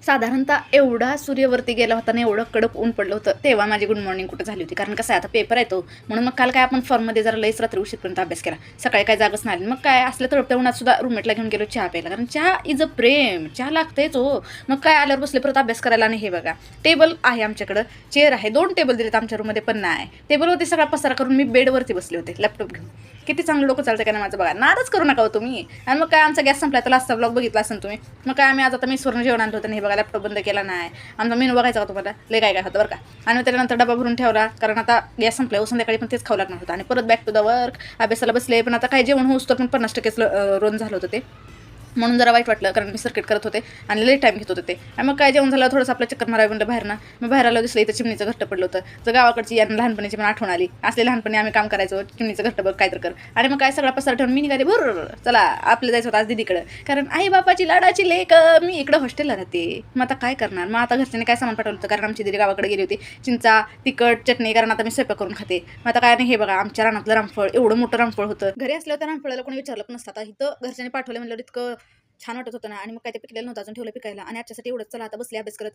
साधारणतः एवढा सूर्यवरती गेला होता आणि एवढं कडक ऊन पडलं होतं, तेव्हा माझी गुड मॉर्निंग कुठं झाली होती. कारण कसं आहे, आता पेपर आहे तो, म्हणून मग काल काय आपण फॉर्ममध्ये जरा लईच रात्री उशीरपर्यंत अभ्यास केला. सकाळी काय जागच नाही आली. मग काय असलं तळपत्या उन्हात सुद्धा रूममेटला घेऊन गेलो चहा प्यायला. कारण चहा इज अ प्रेम, चहा लागतेच हो. मग काय आल्यावर बसले परत अभ्यास करायला. आणि हे बघा, टेबल आहे आमच्याकडं, चेअर आहे, 2 टेबल दिलेत आमच्या रूममध्ये, पण नाही टेबलवरती सगळा पसारा करून मी बेडवरती बसले होते लॅपटॉप घेऊन. किती चांगलं डोकं चालतं का नाही माझं बघा. नादच करू नका हो तुम्ही. आणि मग काय आमचा गॅस संपला, तर लास्टचा ब्लॉग बघितला असेल तुम्ही. मग काय आम्ही आता मेसवरून जेवण आणलं होतं आणि हे बघा लॅपटॉप बंद केला नाही. आमचा मेनू बघायचा का तुम्हाला, लय काय काय होतं बरं का. आणि त्याच्यानंतर डबा भरून ठेवला, कारण आता गॅस संपल्यावर संध्याकाळी पण तेच खाऊ लागणार होतं. आणि परत बॅक टू द वर्क, अभ्यासाला बसले. पण आता काय जेवण होऊस तर पण 50%च रोन झालं होतं ते, म्हणून जरा वाईट वाटलं. कारण मी सर्किट करत होते आणि लेट टाईम घेत होते ते. आणि मग काय जेवण झालं, थोडंसं आपलं चक्कर मारावी म्हणलं बाहेर ना. मग बाहेर आलं, दिसलं इथं चिमणीचं घट्ट पडलं होतं. तर गावाकडची यांना लहानपणीची पण आठवण आली. असले लहानपणी आम्ही काम करायचो, चिमणीचं घट्ट बघ काय तर कर. आणि मग काय सगळा पसार ठेवून मी निघाले, बरं चला आपलं जायचं होतं आज दीदीकडं. कारण आई बापाची लाडाची लेक, मी इकडं हॉस्टेलला राहते. मग आता काय करणार. मग आता घरच्यांनी काय सामान पाठवलं होतं, कारण आमची दीदी गावाकडे गेली होती. चिंचा, तिखट, चटणी, कारण आता मी स्वयंपाक करून खाते. मग आता काय नाही, हे बघा आमच्या रानातलं रामफळ, एवढं मोठं रामफळ होतं. घरी असल्यावर त्या रामफळाला कोणी विचारलं पण नसतं. आता इथं घरच्यांनी पाठवलं म्हणलं इतकं छान वाटत होतं ना. आणि मग काय ते पिकलेलं नव्हतं अजून, ठेवलं पिकायला. आणि आजच्यासाठी एवढंच. चला आता बसले अभ्यास करत.